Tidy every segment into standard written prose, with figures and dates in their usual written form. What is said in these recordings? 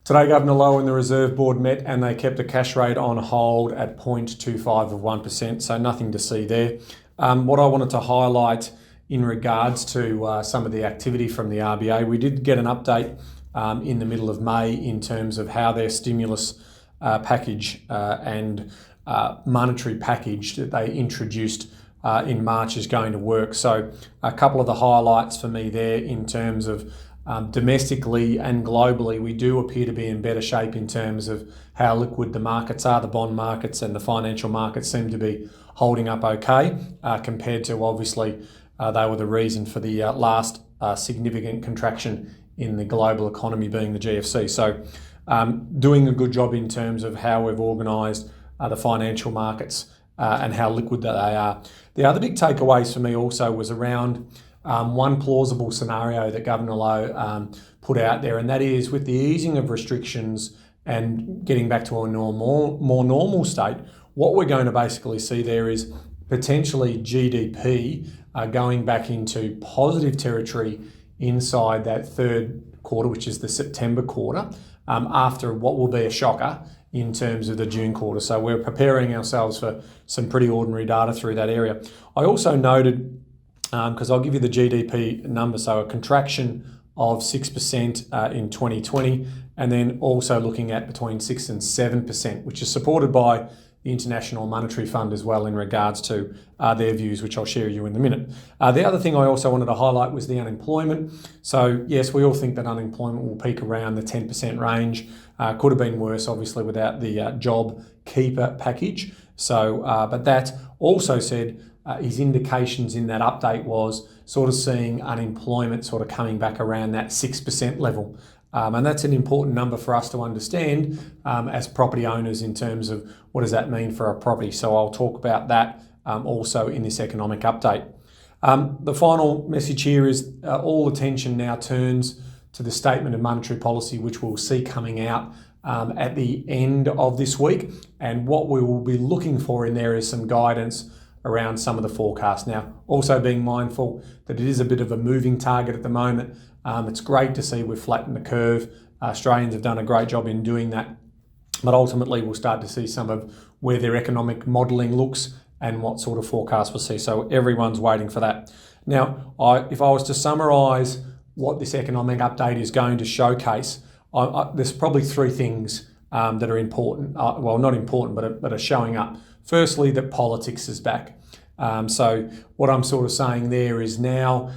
Today, Governor Lowe and the Reserve Board met and they kept the cash rate on hold at 0.25 of 1%, so nothing to see there. What I wanted to highlight in regards to some of the activity from the RBA, we did get an update in the middle of May in terms of how their stimulus package and monetary package that they introduced in March is going to work. So a couple of the highlights for me there in terms of domestically and globally, we do appear to be in better shape in terms of how liquid the markets are. The bond markets and the financial markets seem to be holding up okay compared to obviously they were the reason for the last significant contraction in the global economy being the GFC. So doing a good job in terms of how we've organised the financial markets and how liquid that they are. The other big takeaways for me also was around one plausible scenario that Governor Lowe put out there, and that is with the easing of restrictions and getting back to a more normal state, what we're going to basically see there is potentially GDP going back into positive territory inside that third quarter, which is the September quarter, after what will be a shocker in terms of the June quarter. So we're preparing ourselves for some pretty ordinary data through that area. I also noted, because I'll give you the GDP number, so a contraction of 6% in 2020, and then also looking at between 6 and 7%, which is supported by the International Monetary Fund as well in regards to their views, which I'll share with you in a minute. The other thing I also wanted to highlight was the unemployment. So yes, we all think that unemployment will peak around the 10% range. Could have been worse, obviously, without the Job Keeper package. So, but that also said, his indications in that update was sort of seeing unemployment sort of coming back around that 6% level. And that's an important number for us to understand as property owners in terms of what does that mean for our property. So I'll talk about that also in this economic update. The final message here is all attention now turns to the Statement of Monetary Policy, which we'll see coming out at the end of this week. And what we will be looking for in there is some guidance around some of the forecasts. Now, also being mindful that it is a bit of a moving target at the moment. It's great to see we've flattened the curve. Australians have done a great job in doing that, but ultimately we'll start to see some of where their economic modelling looks and what sort of forecast we'll see. So everyone's waiting for that. Now, if I was to summarise what this economic update is going to showcase, there's probably three things that are important. Well, not important, but are showing up. Firstly, that politics is back. So what I'm sort of saying there is now,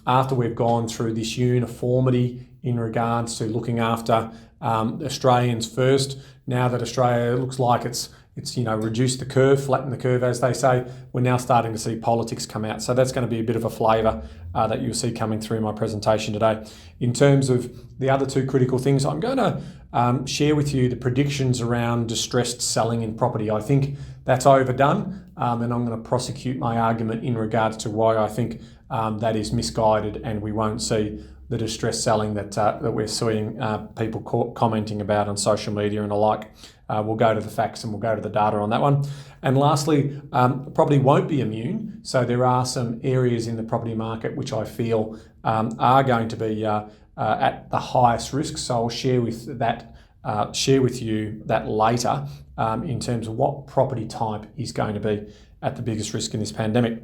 after we've gone through this uniformity in regards to looking after Australians first, now that Australia looks like it's reduced the curve, flattened the curve, as they say, we're now starting to see politics come out. So that's going to be a bit of a flavour that you'll see coming through my presentation today. In terms of the other two critical things, I'm going to share with you the predictions around distressed selling in property. I think that's overdone, and I'm going to prosecute my argument in regards to why I think that is misguided and we won't see the distressed selling that we're seeing people commenting about on social media and the like. We'll go to the facts and we'll go to the data on that one. And lastly, property won't be immune. So there are some areas in the property market which I feel are going to be at the highest risk. So I'll share with you that later in terms of what property type is going to be at the biggest risk in this pandemic.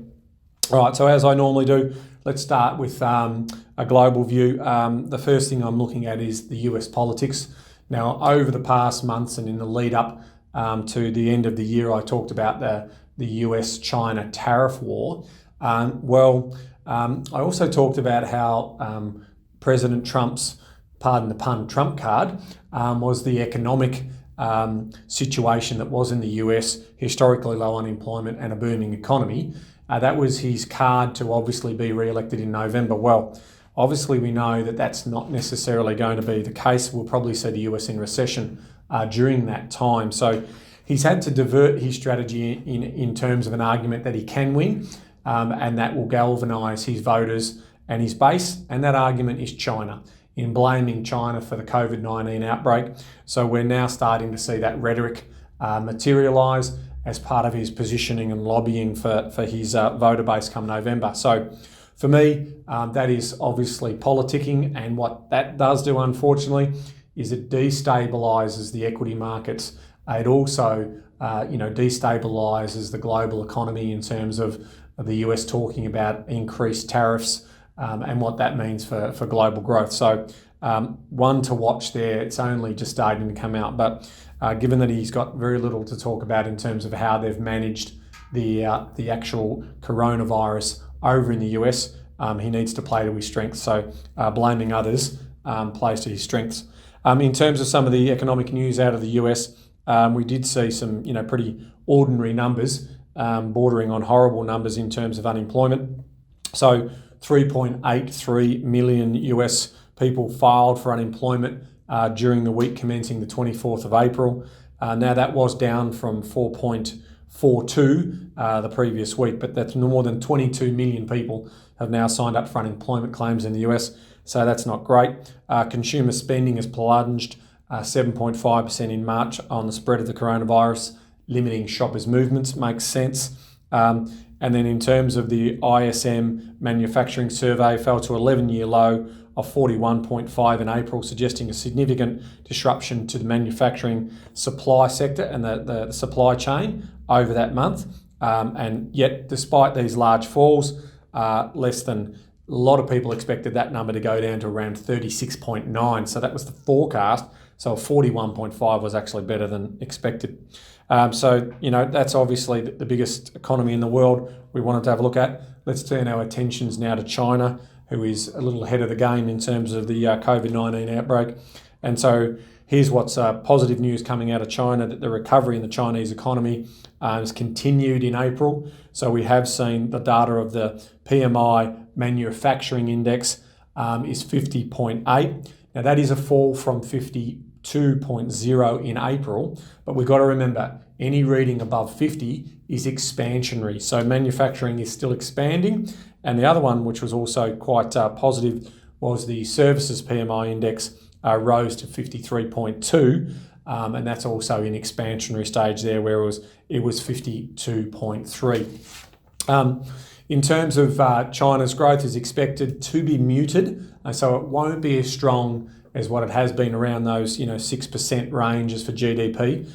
All right, so as I normally do, let's start with a global view. The first thing I'm looking at is the US politics. Now, over the past months and in the lead up to the end of the year, I talked about the US-China tariff war. I also talked about how President Trump's, pardon the pun, Trump card was the economic situation that was in the US, historically low unemployment and a booming economy. That was his card to obviously be re-elected in November. Well, obviously we know that that's not necessarily going to be the case. We'll probably see the US in recession during that time. So he's had to divert his strategy in terms of an argument that he can win, and that will galvanise his voters and his base. And that argument is China, in blaming China for the COVID-19 outbreak. So we're now starting to see that rhetoric materialise as part of his positioning and lobbying for his voter base come November. So for me, that is obviously politicking, and what that does do, unfortunately, is it destabilises the equity markets. It also, destabilises the global economy in terms of the US talking about increased tariffs and what that means for global growth. So one to watch there. It's only just starting to come out, but given that he's got very little to talk about in terms of how they've managed the actual coronavirus over in the US, he needs to play to his strengths. So blaming others plays to his strengths. In terms of some of the economic news out of the US, we did see some, pretty ordinary numbers, bordering on horrible numbers in terms of unemployment. So 3.83 million US people filed for unemployment during the week commencing the 24th of April. Now that was down from 4.42 the previous week, but that's more than 22 million people have now signed up for unemployment claims in the US. So that's not great. Consumer spending has plunged 7.5% in March on the spread of the coronavirus, limiting shoppers' movements. Makes sense. And then in terms of the ISM manufacturing survey, fell to 11-year low of 41.5 in April, suggesting a significant disruption to the manufacturing supply sector and the supply chain over that month. And yet, despite these large falls, a lot of people expected that number to go down to around 36.9. So that was the forecast. So 41.5 was actually better than expected. That's obviously the biggest economy in the world we wanted to have a look at. Let's turn our attentions now to China, who is a little ahead of the game in terms of the COVID-19 outbreak. And so here's what's positive news coming out of China, that the recovery in the Chinese economy has continued in April. So we have seen the data of the PMI manufacturing index is 50.8. Now that is a fall from 52.0 in April, but we've got to remember any reading above 50 is expansionary. So manufacturing is still expanding. And the other one, which was also quite positive, was the services PMI index rose to 53.2, and that's also in expansionary stage there, where it was 52.3. In terms of China's growth is expected to be muted, so it won't be as strong as what it has been around those 6% ranges for GDP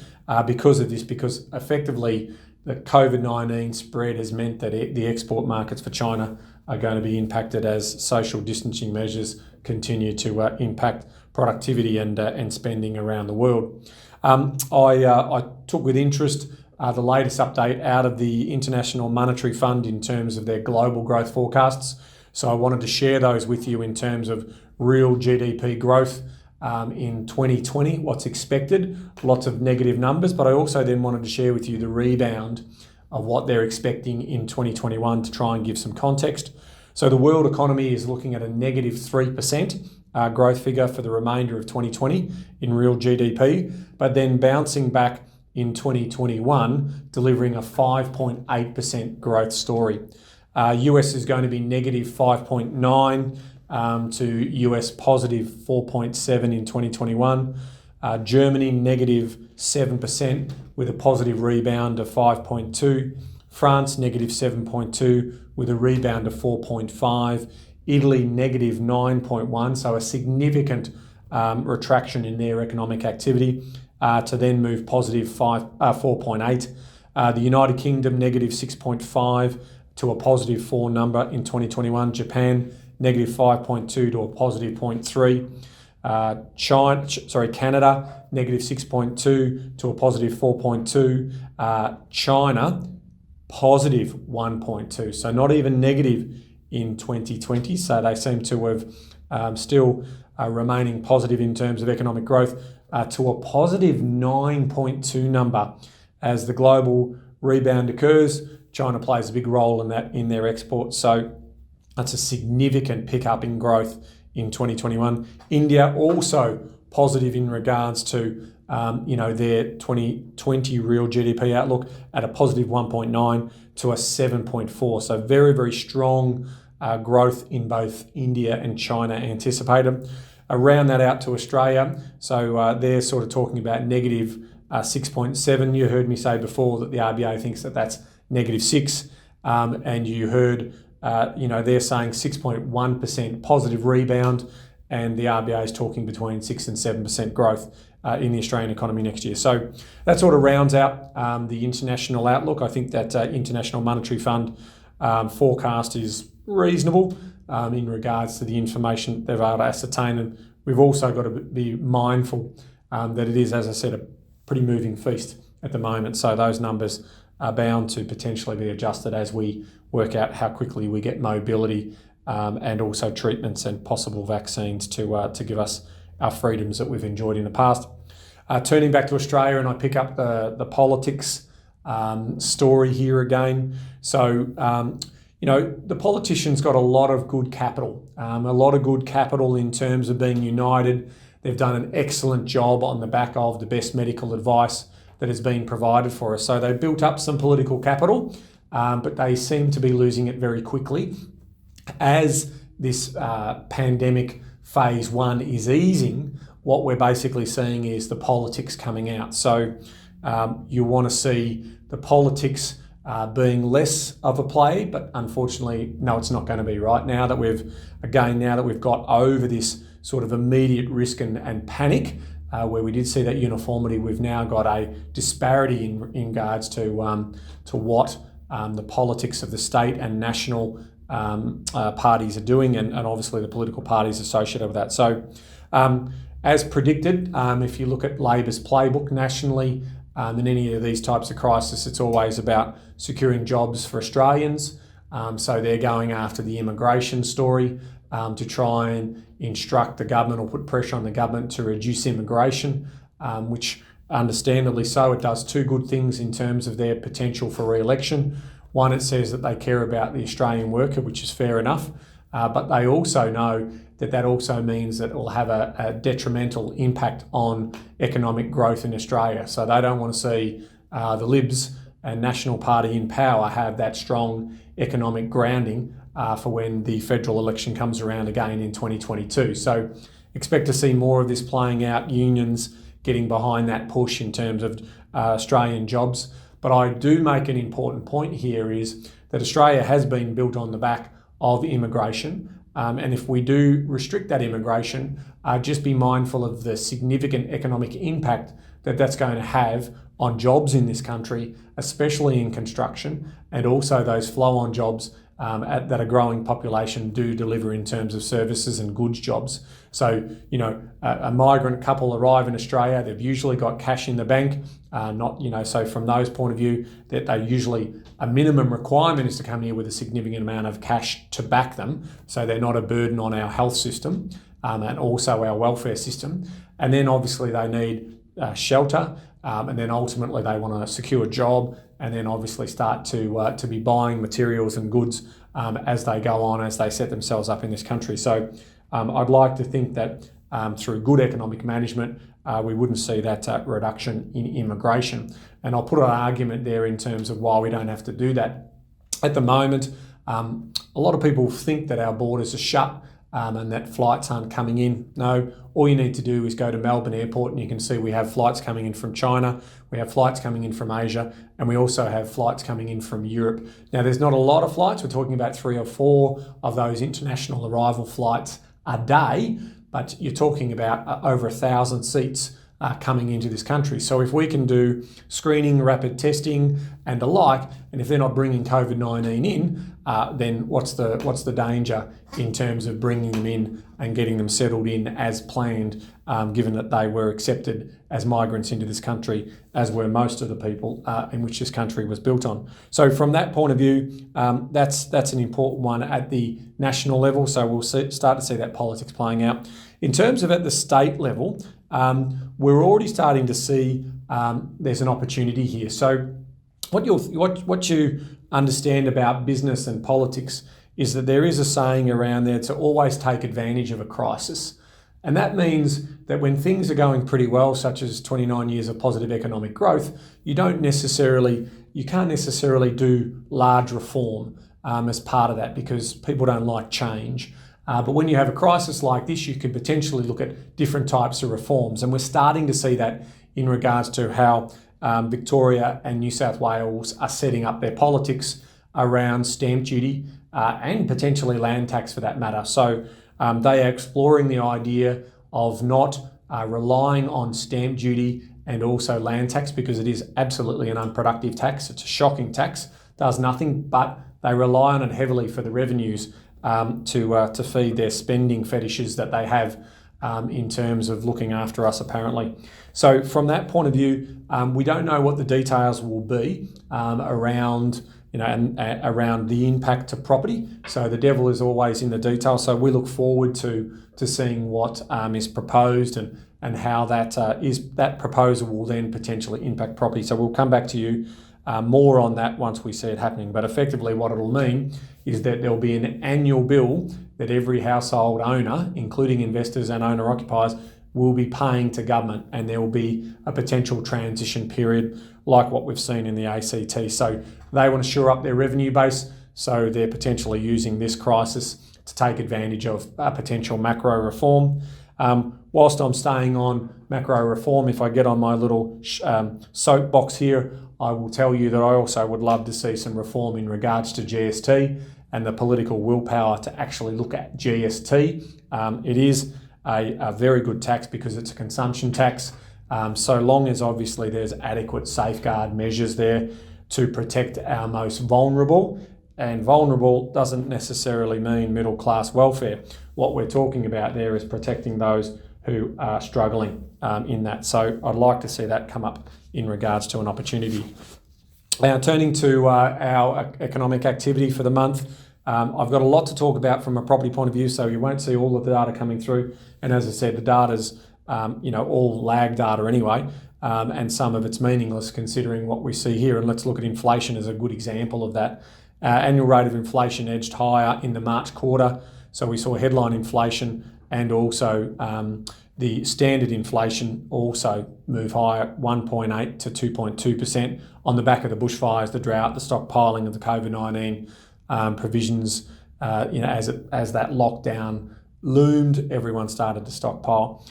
because of this, because effectively the COVID-19 spread has meant that the export markets for China are going to be impacted as social distancing measures continue to impact productivity and spending around the world. I took with interest the latest update out of the International Monetary Fund in terms of their global growth forecasts. So I wanted to share those with you in terms of real GDP growth in 2020, what's expected, lots of negative numbers, but I also then wanted to share with you the rebound of what they're expecting in 2021 to try and give some context. So the world economy is looking at a negative 3% growth figure for the remainder of 2020 in real GDP, but then bouncing back in 2021, delivering a 5.8% growth story. US is going to be negative 5.9 to US positive 4.7 in 2021. Germany negative 7% with a positive rebound of 5.2. France negative 7.2 with a rebound of 4.5. Italy negative 9.1, so a significant retraction in their economic activity to then move positive 4.8. The United Kingdom negative 6.5 to a positive 4 number in 2021. Japan negative 5.2 to a positive 0.3. Canada negative 6.2 to a positive 4.2. China positive 1.2, so not even negative in 2020. So they seem to have still remaining positive in terms of economic growth to a positive 9.2 number. As the global rebound occurs, China plays a big role in that in their exports. So that's a significant pickup in growth in 2021. India also positive in regards to their 2020 real GDP outlook at a positive 1.9 to a 7.4. So very, very strong growth in both India and China anticipated. Round that out to Australia. So they're sort of talking about negative 6.7. You heard me say before that the RBA thinks that that's negative 6. And you heard, they're saying 6.1% positive rebound and the RBA is talking between 6 and 7% growth in the Australian economy next year. So that sort of rounds out the international outlook. I think that International Monetary Fund forecast is reasonable in regards to the information they've able to ascertain. And we've also got to be mindful that it is, as I said, a pretty moving feast at the moment. So those numbers are bound to potentially be adjusted as we work out how quickly we get mobility and also treatments and possible vaccines to give us our freedoms that we've enjoyed in the past. Turning back to Australia, and I pick up the politics story here again. So, the politicians got a lot of good capital, in terms of being united. They've done an excellent job on the back of the best medical advice that has been provided for us. So they built up some political capital, but they seem to be losing it very quickly. As this pandemic phase 1 is easing, what we're basically seeing is the politics coming out. So you want to see the politics being less of a play, but unfortunately, no, it's not going to be right now that we've got over this sort of immediate risk and panic, where we did see that uniformity. We've now got a disparity in regards to what the politics of the state and national parties are doing, and obviously the political parties associated with that. So as predicted, if you look at Labor's playbook nationally, in any of these types of crises, it's always about securing jobs for Australians. So they're going after the immigration story to try and instruct the government or put pressure on the government to reduce immigration, which understandably so, it does two good things in terms of their potential for re-election. One, it says that they care about the Australian worker, which is fair enough, but they also know that also means that it will have a detrimental impact on economic growth in Australia. So they don't want to see the Libs and National Party in power have that strong economic grounding for when the federal election comes around again in 2022. So expect to see more of this playing out, unions getting behind that push in terms of Australian jobs. But I do make an important point here is that Australia has been built on the back of immigration. And if we do restrict that immigration, just be mindful of the significant economic impact that that's going to have on jobs in this country, especially in construction, and also those flow-on jobs that a growing population do deliver in terms of services and goods jobs. So, a migrant couple arrive in Australia, they've usually got cash in the bank, so from those point of view, that they usually, a minimum requirement is to come here with a significant amount of cash to back them, so they're not a burden on our health system and also our welfare system. And then obviously they need shelter, and then ultimately they want to secure a job, and then obviously start to be buying materials and goods as they go on, as they set themselves up in this country. So I'd like to think that through good economic management, we wouldn't see that reduction in immigration. And I'll put an argument there in terms of why we don't have to do that. At the moment, a lot of people think that our borders are shut and that flights aren't coming in. No, all you need to do is go to Melbourne Airport and you can see we have flights coming in from China, we have flights coming in from Asia, and we also have flights coming in from Europe. Now, there's not a lot of flights. We're talking about 3 or 4 of those international arrival flights a day, but you're talking about over 1,000 seats coming into this country. So if we can do screening, rapid testing and the like, and if they're not bringing COVID-19 in, then what's the danger in terms of bringing them in and getting them settled in as planned, given that they were accepted as migrants into this country, as were most of the people in which this country was built on. So from that point of view, that's an important one at the national level. So we'll start to see that politics playing out. In terms of at the state level, we're already starting to see there's an opportunity here. So what you understand about business and politics is that there is a saying around there to always take advantage of a crisis. And that means that when things are going pretty well, such as 29 years of positive economic growth, you can't necessarily do large reform as part of that, because people don't like change. But when you have a crisis like this, you could potentially look at different types of reforms. And we're starting to see that in regards to how Victoria and New South Wales are setting up their politics around stamp duty and potentially land tax for that matter. So They are exploring the idea of not relying on stamp duty and also land tax, because it is absolutely an unproductive tax. It's a shocking tax, does nothing, but they rely on it heavily for the revenues to feed their spending fetishes that they have in terms of looking after us, apparently. So from that point of view, we don't know what the details will be around around the impact to property. So the devil is always in the detail. So we look forward to seeing what is proposed and how that proposal will then potentially impact property. So we'll come back to you more on that once we see it happening. But effectively what it'll mean is that there'll be an annual bill that every household owner, including investors and owner-occupiers, will be paying to government, and there will be a potential transition period like what we've seen in the ACT. So they want to shore up their revenue base, so they're potentially using this crisis to take advantage of potential macro reform. Whilst I'm staying on macro reform, if I get on my little soapbox here, I will tell you that I also would love to see some reform in regards to GST and the political willpower to actually look at GST. It is a very good tax because it's a consumption tax, so long as obviously there's adequate safeguard measures there to protect our most vulnerable. And vulnerable doesn't necessarily mean middle class welfare. What we're talking about there is protecting those who are struggling in that. So I'd like to see that come up in regards to an opportunity. Now, turning to our economic activity for the month, I've got a lot to talk about from a property point of view, so you won't see all of the data coming through. And as I said, the data's all lag data anyway, and some of it's meaningless considering what we see here. And let's look at inflation as a good example of that. Annual rate of inflation edged higher in the March quarter, so we saw headline inflation and also the standard inflation also move higher, 1.8 to 2.2% on the back of the bushfires, the drought, the stockpiling of the COVID-19 provisions. As that lockdown loomed, everyone started to stockpile.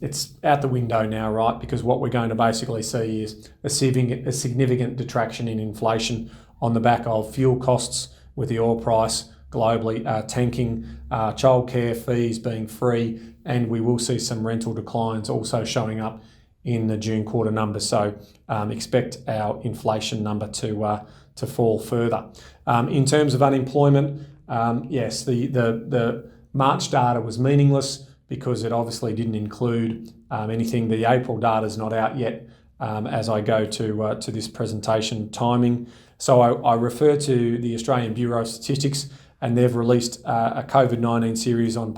It's out the window now, right? Because what we're going to basically see is a significant detraction in inflation on the back of fuel costs with the oil price globally tanking, childcare fees being free, and we will see some rental declines also showing up in the June quarter numbers. So expect our inflation number to fall further. In terms of unemployment, yes, the March data was meaningless because it obviously didn't include anything. The April data is not out yet as I go to this presentation timing. So I refer to the Australian Bureau of Statistics, and they've released a COVID-19 series on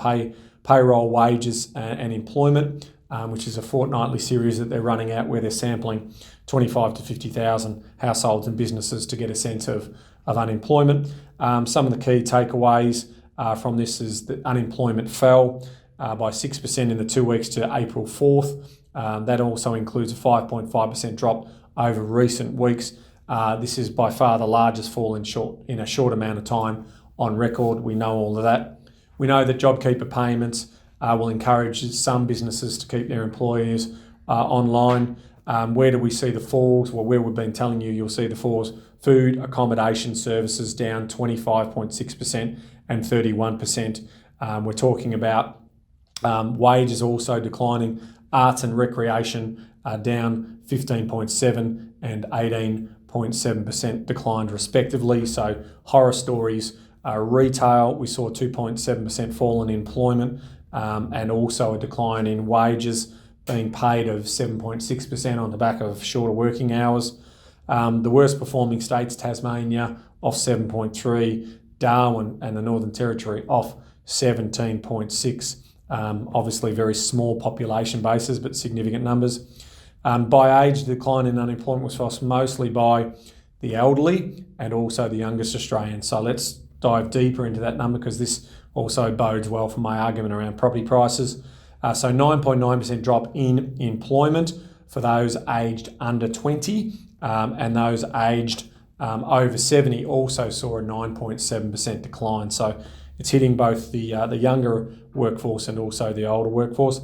payroll, wages and employment, which is a fortnightly series that they're running out where they're sampling 25 to 50,000 households and businesses to get a sense of unemployment. Some of the key takeaways from this is that unemployment fell by 6% in the 2 weeks to April 4th. That also includes a 5.5% drop over recent weeks. This is by far the largest fall in a short amount of time on record. We know all of that. We know that JobKeeper payments will encourage some businesses to keep their employees online. Where do we see the falls? Well, where we've been telling you, you'll see the falls. Food, accommodation, services down 25.6% and 31%. We're talking about wages also declining. Arts and recreation are down 15.7% and 18.7% declined respectively. So horror stories. Retail, we saw 2.7% fall in employment and also a decline in wages being paid of 7.6% on the back of shorter working hours. The worst performing states, Tasmania off 7.3%, Darwin and the Northern Territory off 17.6%. Obviously very small population bases, but significant numbers. By age, the decline in unemployment was felt mostly by the elderly and also the youngest Australians. So let's dive deeper into that number because this also bodes well for my argument around property prices. So 9.9% drop in employment for those aged under 20 and those aged over 70 also saw a 9.7% decline. So it's hitting both the younger workforce and also the older workforce.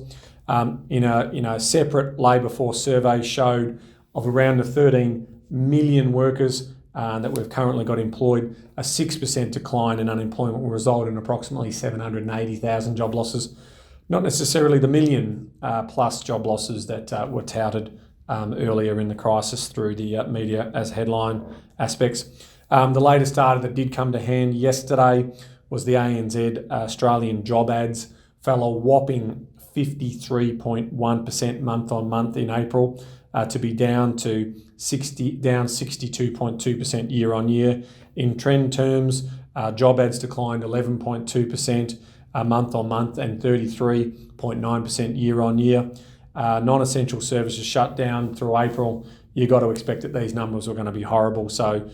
In a separate labour force survey showed of around the 13 million workers that we've currently got employed, a 6% decline in unemployment will result in approximately 780,000 job losses. Not necessarily the million plus job losses that were touted earlier in the crisis through the media as headline aspects. The latest data that did come to hand yesterday was the ANZ Australian job ads fell a whopping 53.1% month on month in April, to be down 62.2% year on year. In trend terms, job ads declined 11.2% month on month and 33.9% year on year. Non-essential services shut down through April. You've got to expect that these numbers are going to be horrible. So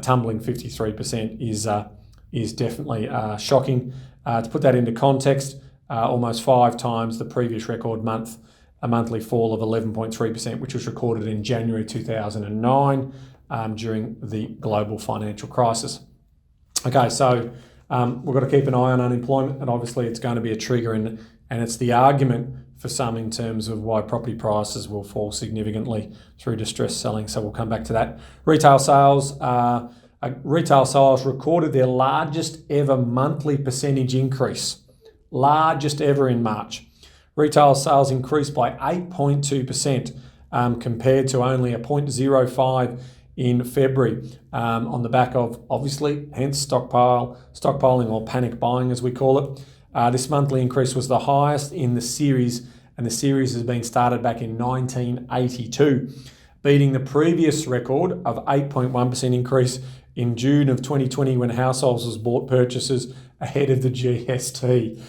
tumbling 53% is definitely shocking. To put that into context, almost 5 times the previous record month, a monthly fall of 11.3%, which was recorded in January 2009 during the global financial crisis. Okay, so we've got to keep an eye on unemployment, and obviously it's going to be a trigger, and it's the argument for some in terms of why property prices will fall significantly through distressed selling. So we'll come back to that. Retail sales recorded their largest ever monthly percentage increase, largest ever in March. Retail sales increased by 8.2% compared to only a 0.05 in February, on the back of, obviously, hence stockpiling or panic buying as we call it. This monthly increase was the highest in the series, and the series has been started back in 1982, beating the previous record of 8.1% increase in June of 2020 when households bought purchases ahead of the GST.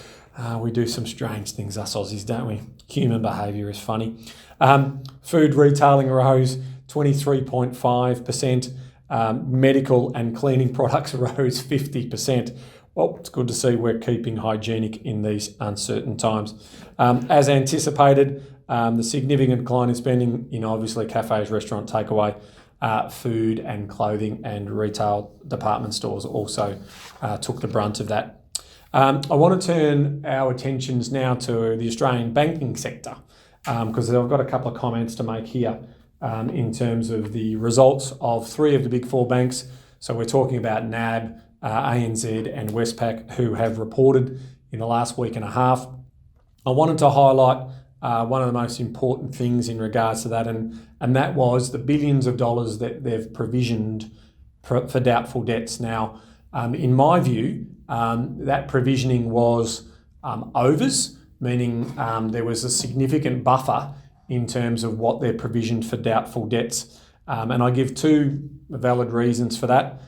We do some strange things, us Aussies, don't we? Human behaviour is funny. Food retailing rose 23.5%. Medical and cleaning products rose 50%. Well, it's good to see we're keeping hygienic in these uncertain times. As anticipated, the significant decline in spending in obviously cafes, restaurant, takeaway, food and clothing and retail department stores also took the brunt of that. I want to turn our attentions now to the Australian banking sector, because I've got a couple of comments to make here in terms of the results of 3 of the big 4 banks. So we're talking about NAB, ANZ and Westpac, who have reported in the last week and a half. I wanted to highlight one of the most important things in regards to that, and that was the billions of dollars that they've provisioned for doubtful debts. Now, in my view, that provisioning was overs, meaning there was a significant buffer in terms of what they're provisioned for doubtful debts. And I give 2 valid reasons for that.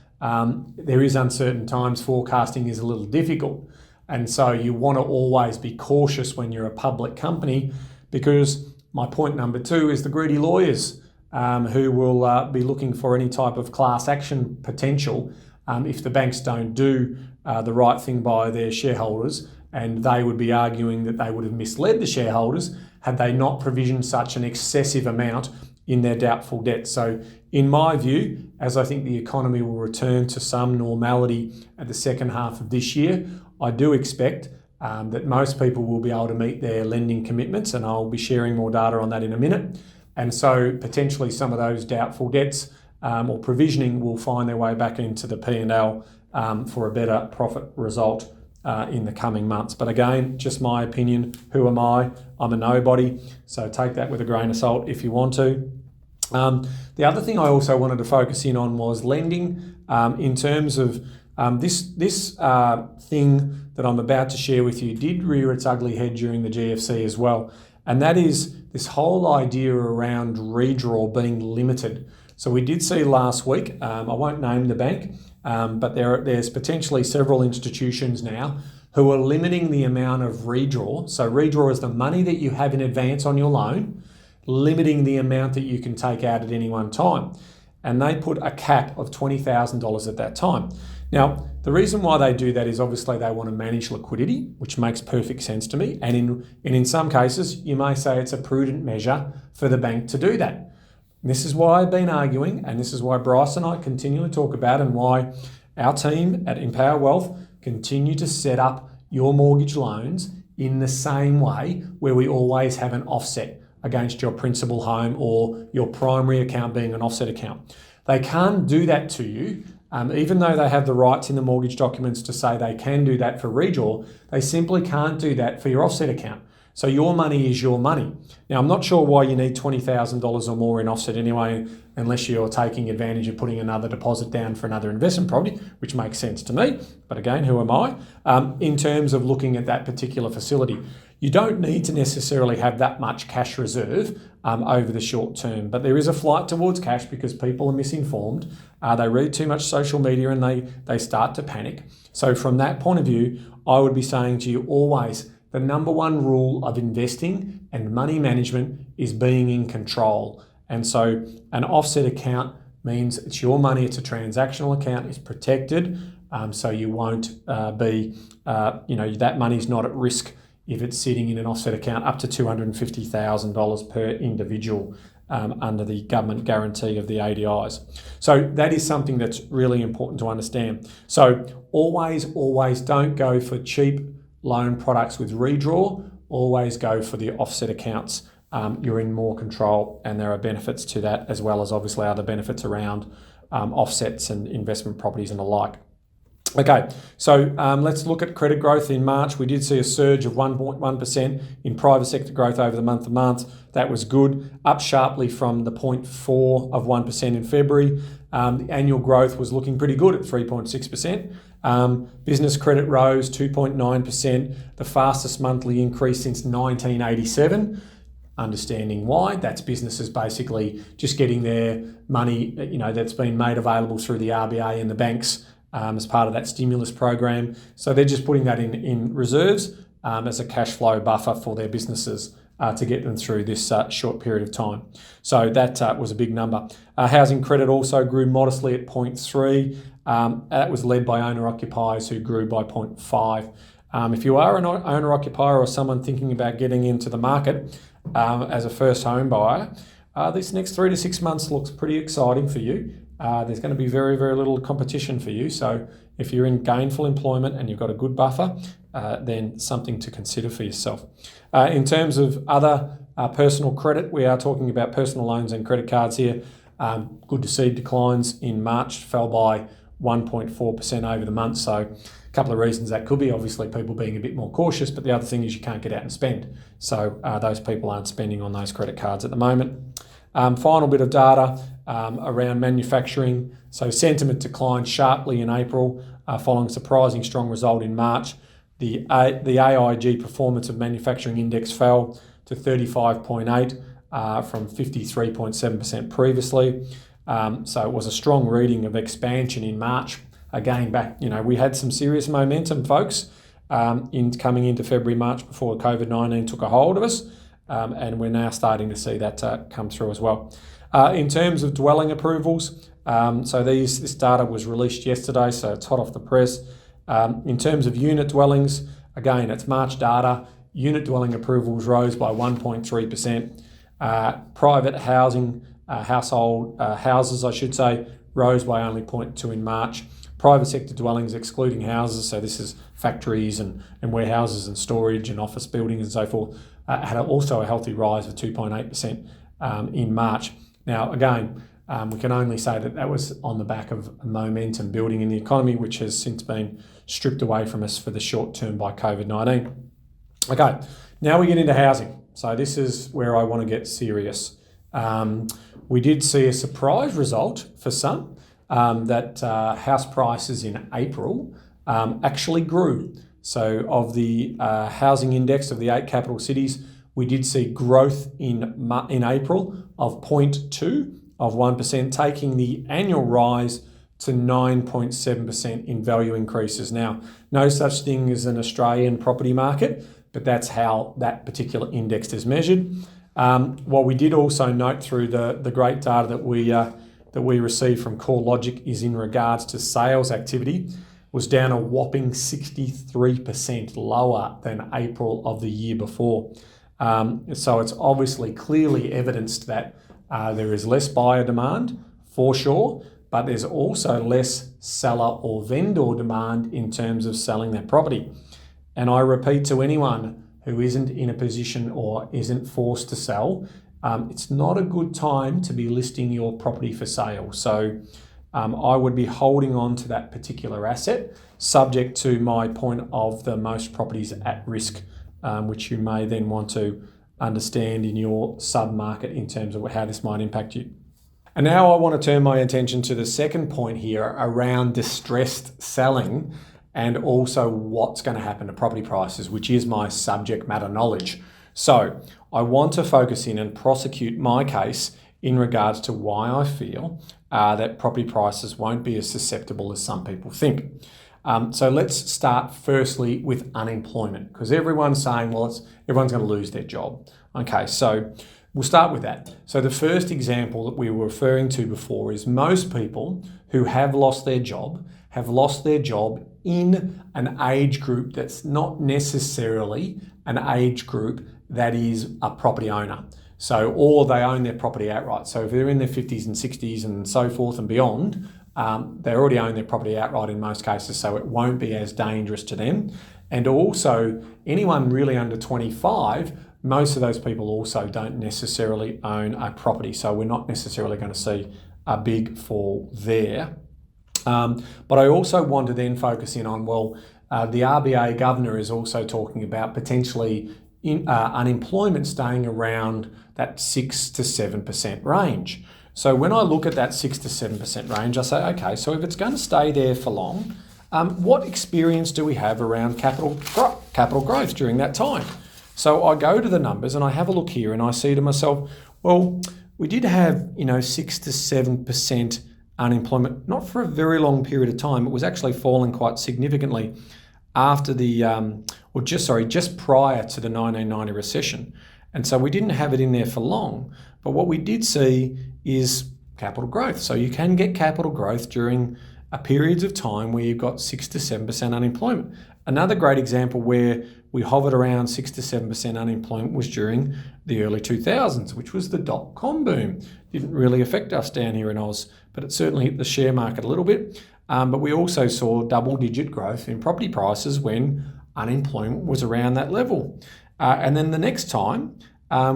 There is uncertain times, forecasting is a little difficult. And so you want to always be cautious when you're a public company, because my point number 2 is the greedy lawyers who will be looking for any type of class action potential if the banks don't do the right thing by their shareholders, and they would be arguing that they would have misled the shareholders had they not provisioned such an excessive amount in their doubtful debt. So in my view, as I think the economy will return to some normality at the second half of this year, I do expect that most people will be able to meet their lending commitments, and I'll be sharing more data on that in a minute. And so potentially some of those doubtful debts or provisioning will find their way back into the P&L for a better profit result in the coming months. But again, just my opinion. Who am I? I'm a nobody. So take that with a grain of salt if you want to. The other thing I also wanted to focus in on was lending in terms of this thing that I'm about to share with you did rear its ugly head during the GFC as well. And that is this whole idea around redraw being limited. So we did see last week, I won't name the bank, but there's potentially several institutions now who are limiting the amount of redraw. So redraw is the money that you have in advance on your loan, limiting the amount that you can take out at any one time. And they put a cap of $20,000 at that time. Now, the reason why they do that is obviously they want to manage liquidity, which makes perfect sense to me. And in some cases, you may say it's a prudent measure for the bank to do that. This is why I've been arguing, and this is why Bryce and I continually talk about, and why our team at Empower Wealth continue to set up your mortgage loans in the same way, where we always have an offset. against your principal home or your primary account being an offset account. They can't do that to you, even though they have the rights in the mortgage documents to say they can do that for redraw. They simply can't do that for your offset account. So your money is your money. Now, I'm not sure why you need $20,000 or more in offset anyway, unless you're taking advantage of putting another deposit down for another investment property, which makes sense to me. But again, who am I? In terms of looking at that particular facility, you don't need to necessarily have that much cash reserve over the short term, but there is a flight towards cash because people are misinformed. They read too much social media and they start to panic. So from that point of view, I would be saying to you always, the number one rule of investing and money management is being in control. And so an offset account means it's your money, it's a transactional account, it's protected, so you won't that money's not at risk if it's sitting in an offset account up to $250,000 per individual under the government guarantee of the ADIs. So that is something that's really important to understand. So always don't go for cheap loan products with redraw, always go for the offset accounts. You're in more control and there are benefits to that, as well as obviously other benefits around offsets and investment properties and the like. Okay, so let's look at credit growth in March. We did see a surge of 1.1% in private sector growth over the month of March. That was good, up sharply from the 0.4 of 1% in February. The annual growth was looking pretty good at 3.6%. Business credit rose 2.9%, the fastest monthly increase since 1987. Understanding why, that's businesses basically just getting their money, that's been made available through the RBA and the banks as part of that stimulus program. So they're just putting that in reserves as a cash flow buffer for their businesses to get them through this short period of time. So that was a big number. Housing credit also grew modestly at 0.3. That was led by owner-occupiers who grew by 0.5. If you are an owner-occupier or someone thinking about getting into the market as a first home buyer, this next 3 to 6 months looks pretty exciting for you. There's going to be very, very little competition for you. So if you're in gainful employment and you've got a good buffer, then something to consider for yourself. In terms of other personal credit, we are talking about personal loans and credit cards here. Good to see declines in March, fell by 1.4% over the month. So a couple of reasons that could be, obviously people being a bit more cautious, but the other thing is you can't get out and spend. So those people aren't spending on those credit cards at the moment. Final bit of data around manufacturing. So sentiment declined sharply in April following a surprising strong result in March. The AIG performance of manufacturing index fell to 35.8 from 53.7% previously. So it was a strong reading of expansion in March. Again, we had some serious momentum, folks, coming into February, March before COVID-19 took a hold of us. And we're now starting to see that come through as well. In terms of dwelling approvals, this data was released yesterday, so it's hot off the press. In terms of unit dwellings, again, it's March data. Unit dwelling approvals rose by 1.3%. Private housing, houses, I should say, rose by only 0.2 in March. Private sector dwellings, excluding houses, so this is factories and warehouses and storage and office buildings and so forth, had also a healthy rise of 2.8% in March. Now, again, we can only say that was on the back of momentum building in the economy, which has since been stripped away from us for the short term by COVID-19. Okay, now we get into housing. So this is where I want to get serious. We did see a surprise result for some that house prices in April actually grew. So of the housing index of the 8 capital cities, we did see growth in April of 0.2 of 1%, taking the annual rise to 9.7% in value increases. Now, no such thing as an Australian property market, but that's how that particular index is measured. What we did also note through the great data that we received from CoreLogic is in regards to sales activity was down a whopping 63% lower than April of the year before. So it's obviously clearly evidenced that there is less buyer demand for sure, but there's also less seller or vendor demand in terms of selling their property. And I repeat to anyone who isn't in a position or isn't forced to sell, it's not a good time to be listing your property for sale. So I would be holding on to that particular asset, subject to my point of the most properties at risk, which you may then want to understand in your sub-market in terms of how this might impact you. And now I want to turn my attention to the second point here around distressed selling and also what's going to happen to property prices, which is my subject matter knowledge. So I want to focus in and prosecute my case in regards to why I feel that property prices won't be as susceptible as some people think. So let's start firstly with unemployment, because everyone's saying, well, everyone's going to lose their job. Okay, so we'll start with that. So the first example that we were referring to before is most people who have lost their job in an age group that's not necessarily an age group that is a property owner. So, or they own their property outright. So if they're in their 50s and 60s and so forth and beyond, they already own their property outright in most cases, so it won't be as dangerous to them. And also, anyone really under 25, most of those people also don't necessarily own a property, so we're not necessarily going to see a big fall there. But I also want to then focus in on, the RBA governor is also talking about potentially unemployment staying around that 6 to 7% range. So when I look at that 6 to 7% range, I say, okay, so if it's going to stay there for long, what experience do we have around capital growth during that time? So I go to the numbers and I have a look here and I see to myself, well, we did have 6 to 7% unemployment, not for a very long period of time. It was actually falling quite significantly after just prior to the 1990 recession. And so we didn't have it in there for long. But what we did see is capital growth. So you can get capital growth during periods of time where you've got 6 to 7% unemployment. Another great example where we hovered around 6 to 7% unemployment was during the early 2000s, which was the dot-com boom. Didn't really affect us down here in Oz, but it certainly hit the share market a little bit. But we also saw double-digit growth in property prices when unemployment was around that level. And then the next time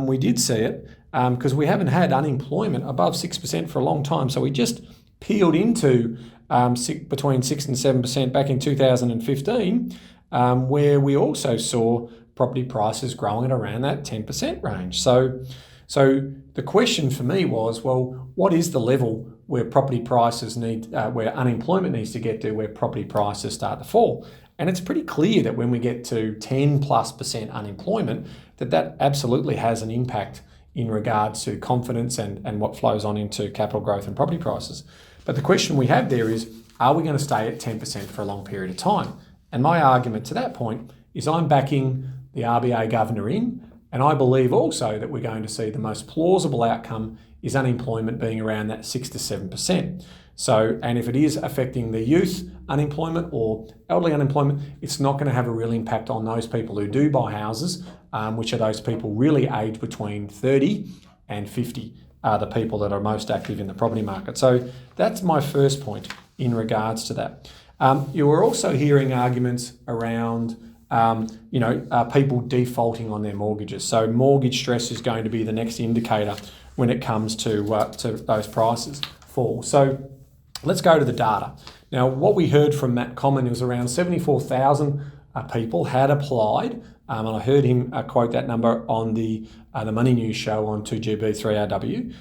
we did see it, because we haven't had unemployment above 6% for a long time, so we just peeled into between 6 and 7% back in 2015, where we also saw property prices growing at around that 10% range. So the question for me was, well, what is the level where property prices where unemployment needs to get to, where property prices start to fall? And it's pretty clear that when we get to 10+% unemployment, that absolutely has an impact in regards to confidence and what flows on into capital growth and property prices. But the question we have there is, are we going to stay at 10% for a long period of time? And my argument to that point is I'm backing the RBA governor in, and I believe also that we're going to see the most plausible outcome is unemployment being around that 6 to 7%. So, and if it is affecting the youth unemployment or elderly unemployment, it's not going to have a real impact on those people who do buy houses, which are those people really aged between 30 and 50, are the people that are most active in the property market. So that's my first point in regards to that. You were also hearing arguments around people defaulting on their mortgages. So mortgage stress is going to be the next indicator when it comes to those prices fall. So let's go to the data. Now, what we heard from Matt Comyn was around 74,000 people had applied, and I heard him quote that number on the Money News show on 2GB3RW.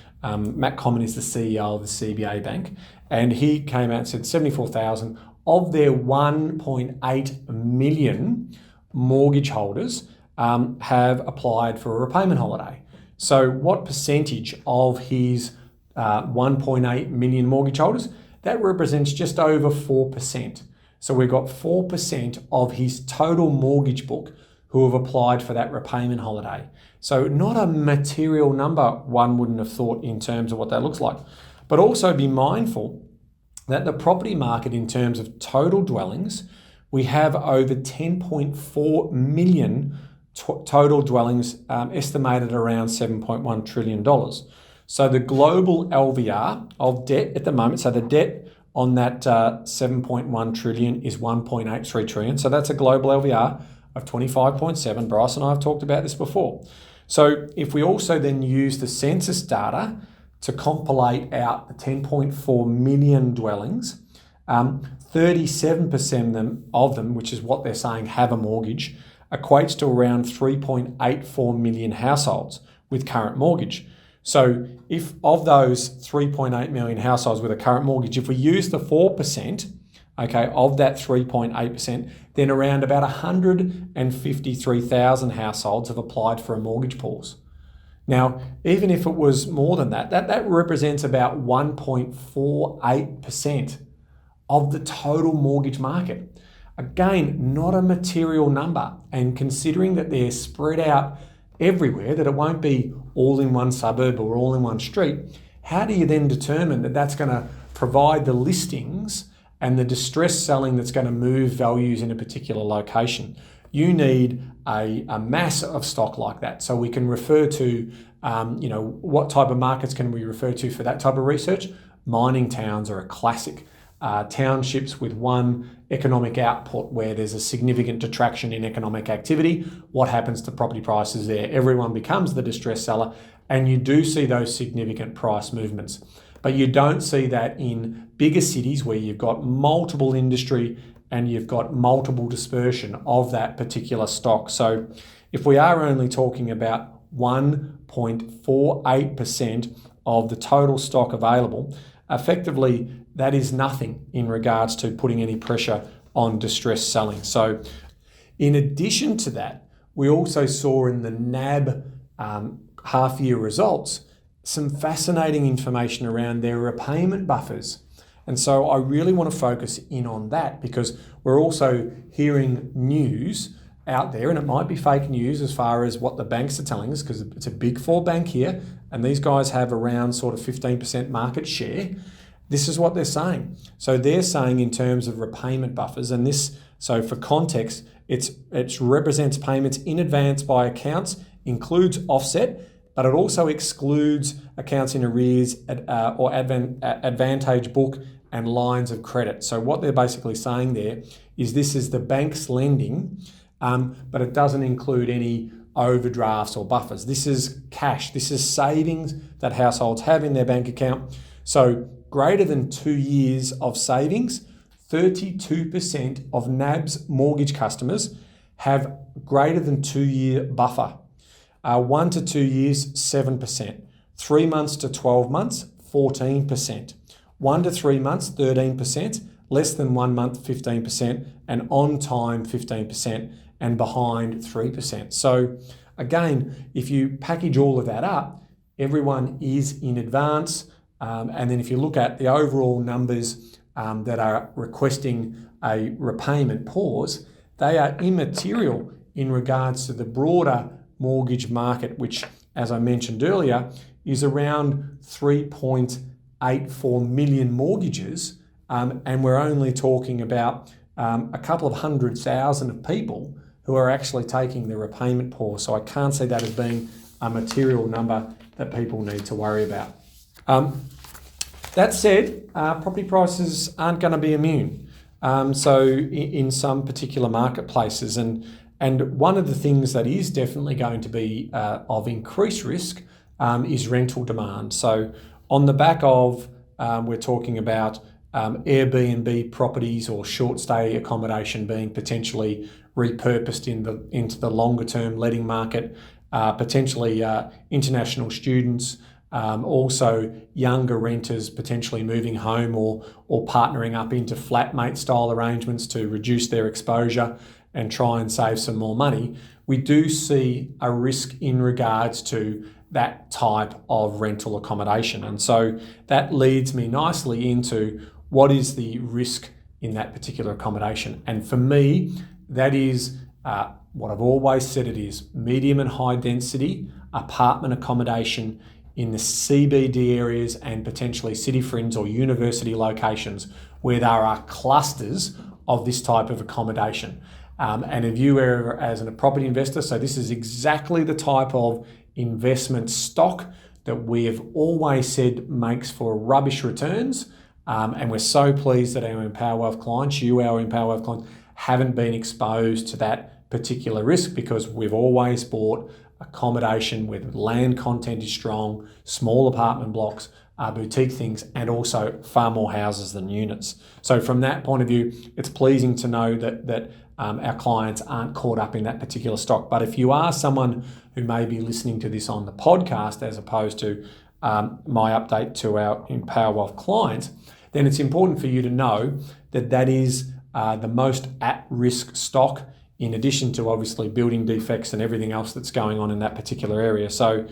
Matt Comyn is the CEO of the CBA Bank, and he came out and said 74,000 of their 1.8 million mortgage holders have applied for a repayment holiday. So what percentage of his 1.8 million mortgage holders? That represents just over 4%. So we've got 4% of his total mortgage book who have applied for that repayment holiday. So not a material number, one wouldn't have thought, in terms of what that looks like. But also be mindful that the property market, in terms of total dwellings, we have over 10.4 million total dwellings, estimated around $7.1 trillion. So the global LVR of debt at the moment, so the debt on that 7.1 trillion is 1.83 trillion. So that's a global LVR of 25.7. Bryce and I have talked about this before. So if we also then use the census data to compilate out the 10.4 million dwellings, 37% of them, which is what they're saying have a mortgage, equates to around 3.84 million households with current mortgage. So if of those 3.8 million households with a current mortgage, if we use the 4%, okay, of that 3.8%, then around about 153,000 households have applied for a mortgage pause. Now, even if it was more than that, that represents about 1.48% of the total mortgage market. Again, not a material number. And considering that they're spread out everywhere, that it won't be all in one suburb or all in one street, how do you then determine that that's going to provide the listings and the distress selling that's going to move values in a particular location? You need a mass of stock like that. So we can refer to, what type of markets can we refer to for that type of research? Mining towns are a classic. Townships with one economic output where there's a significant detraction in economic activity. What happens to property prices there? Everyone becomes the distress seller, and you do see those significant price movements. But you don't see that in bigger cities where you've got multiple industry and you've got multiple dispersion of that particular stock. So if we are only talking about 1.48% of the total stock available, effectively that is nothing in regards to putting any pressure on distressed selling. So in addition to that, we also saw in the NAB half-year results some fascinating information around their repayment buffers. And so I really want to focus in on that, because we're also hearing news out there, and it might be fake news as far as what the banks are telling us, because it's a big four bank here, and these guys have around sort of 15% market share. This is what they're saying. So they're saying in terms of repayment buffers, and this, so for context, it represents payments in advance by accounts, includes offset, but it also excludes accounts in arrears or advantage book and lines of credit. So what they're basically saying there is this is the bank's lending, but it doesn't include any overdrafts or buffers. This is cash. This is savings that households have in their bank account. So greater than 2 years of savings, 32% of NAB's mortgage customers have greater than 2 year buffer. 1 to 2 years, 7%. 3 months to 12 months, 14%. 1 to 3 months, 13%. Less than 1 month, 15%. And on time, 15%. And behind, 3%. So again, if you package all of that up, everyone is in advance. And then if you look at the overall numbers that are requesting a repayment pause, they are immaterial in regards to the broader mortgage market, which, as I mentioned earlier, is around 3.84 million mortgages. And we're only talking about a couple of 100,000 of people who are actually taking the repayment pause. So I can't see that as being a material number that people need to worry about. That said, property prices aren't going to be immune. So in some particular marketplaces, and one of the things that is definitely going to be of increased risk is rental demand. So on the back of, we're talking about Airbnb properties or short stay accommodation being potentially repurposed into the longer term letting market, potentially international students, also younger renters potentially moving home or partnering up into flatmate style arrangements to reduce their exposure and try and save some more money. We do see a risk in regards to that type of rental accommodation. And so that leads me nicely into what is the risk in that particular accommodation. And for me, that is what I've always said it is: medium and high density apartment accommodation in the CBD areas and potentially city fringe or university locations where there are clusters of this type of accommodation. And if you are as a property investor, so this is exactly the type of investment stock that we have always said makes for rubbish returns. And we're so pleased that our Empower Wealth clients, our Empower Wealth clients, haven't been exposed to that particular risk because we've always bought accommodation where the land content is strong, small apartment blocks, boutique things, and also far more houses than units. So from that point of view, it's pleasing to know that our clients aren't caught up in that particular stock. But if you are someone who may be listening to this on the podcast as opposed to my update to our Empower Wealth clients, then it's important for you to know that is the most at-risk stock, in addition to obviously building defects and everything else that's going on in that particular area. So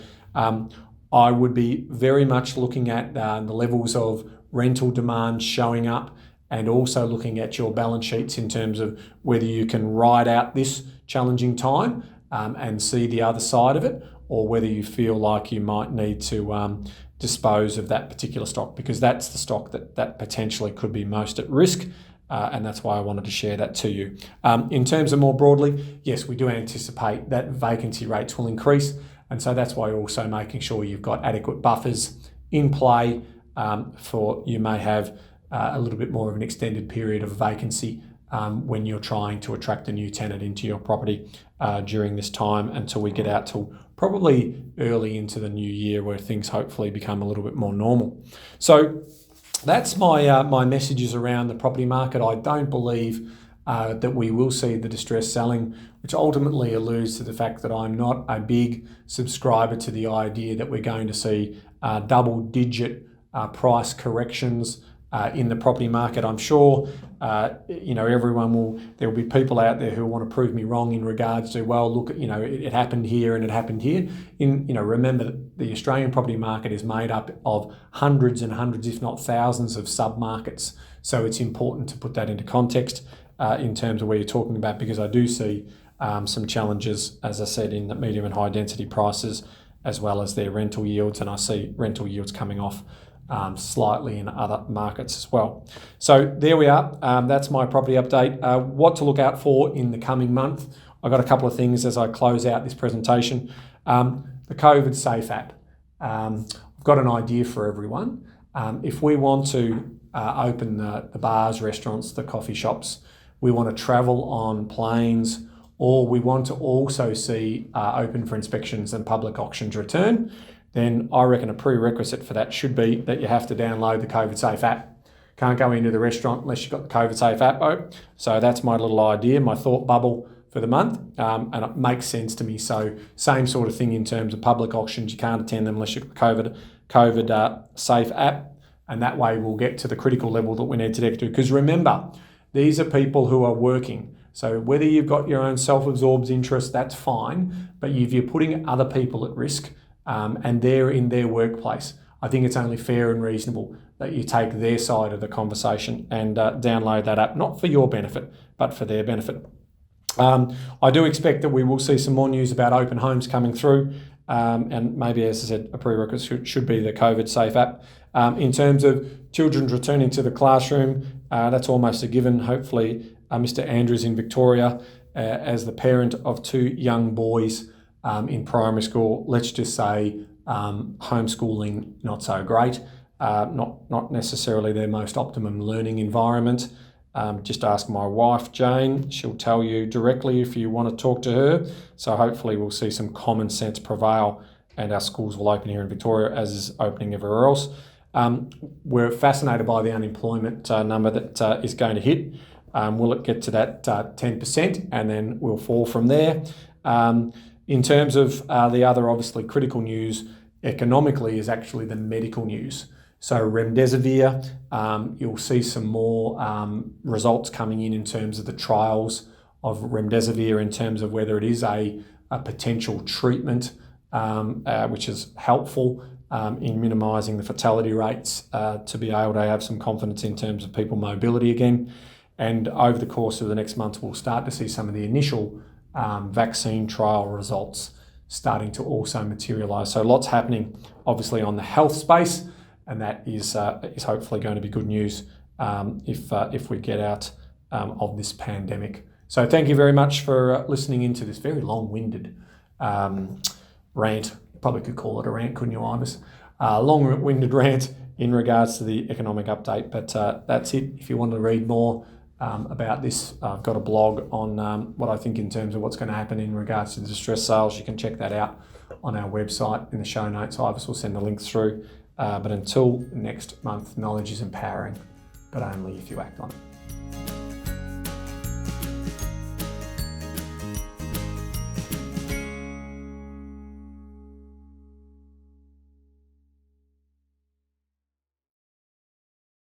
I would be very much looking at the levels of rental demand showing up, and also looking at your balance sheets in terms of whether you can ride out this challenging time and see the other side of it, or whether you feel like you might need to dispose of that particular stock, because that's the stock that potentially could be most at risk. And that's why I wanted to share that to you. In terms of more broadly, yes, we do anticipate that vacancy rates will increase. And so that's why you're also making sure you've got adequate buffers in play for you may have a little bit more of an extended period of vacancy when you're trying to attract a new tenant into your property during this time, until we get out to probably early into the new year, where things hopefully become a little bit more normal. So that's my messages around the property market. I don't believe that we will see the distress selling, which ultimately alludes to the fact that I'm not a big subscriber to the idea that we're going to see double-digit price corrections in the property market. I'm sure there will be people out there who want to prove me wrong in regards to, well, look, it happened here and it happened here. Remember that the Australian property market is made up of hundreds and hundreds, if not thousands, of sub-markets. So it's important to put that into context in terms of where you're talking about, because I do see some challenges, as I said, in the medium and high density prices, as well as their rental yields, and I see rental yields coming off slightly in other markets as well. So there we are. That's my property update. What to look out for in the coming month. I've got a couple of things as I close out this presentation. The COVID Safe app. I've got an idea for everyone. If we want to open the bars, restaurants, the coffee shops, we want to travel on planes, or we want to also see open for inspections and public auctions return, then I reckon a prerequisite for that should be that you have to download the COVID Safe app. Can't go into the restaurant unless you've got the COVID Safe app. So that's my little idea, my thought bubble for the month, and it makes sense to me. So same sort of thing in terms of public auctions. You can't attend them unless you've got the COVID Safe app, and that way we'll get to the critical level that we need to get to. Because remember, these are people who are working. So whether you've got your own self-absorbed interest, that's fine, but if you're putting other people at risk, and they're in their workplace, I think it's only fair and reasonable that you take their side of the conversation and download that app, not for your benefit, but for their benefit. I do expect that we will see some more news about open homes coming through, and maybe, as I said, a prerequisite should be the COVID Safe app. In terms of children returning to the classroom, that's almost a given. Hopefully, Mr. Andrews in Victoria, as the parent of two young boys in primary school, let's just say homeschooling not so great, not necessarily their most optimum learning environment. Just ask my wife Jane, she'll tell you directly if you want to talk to her. So hopefully we'll see some common sense prevail and our schools will open here in Victoria as is opening everywhere else. We're fascinated by the unemployment number that is going to hit. Will it get to that 10% and then we'll fall from there? In terms of the other obviously critical news economically is actually the medical news. So remdesivir, you'll see some more results coming in terms of the trials of remdesivir, in terms of whether it is a potential treatment which is helpful in minimising the fatality rates, to be able to have some confidence in terms of people mobility again. And over the course of the next month, we'll start to see some of the initial vaccine trial results starting to also materialise. So lots happening obviously on the health space, and that is hopefully going to be good news if we get out of this pandemic. So thank you very much for listening into this very long-winded rant. Probably could call it a rant, couldn't you, Ibis? Long-winded rant in regards to the economic update, but that's it. If you want to read more about this. I've got a blog on what I think in terms of what's going to happen in regards to the distressed sales. You can check that out on our website in the show notes. Ivis will send the link through. But until next month, knowledge is empowering, but only if you act on it.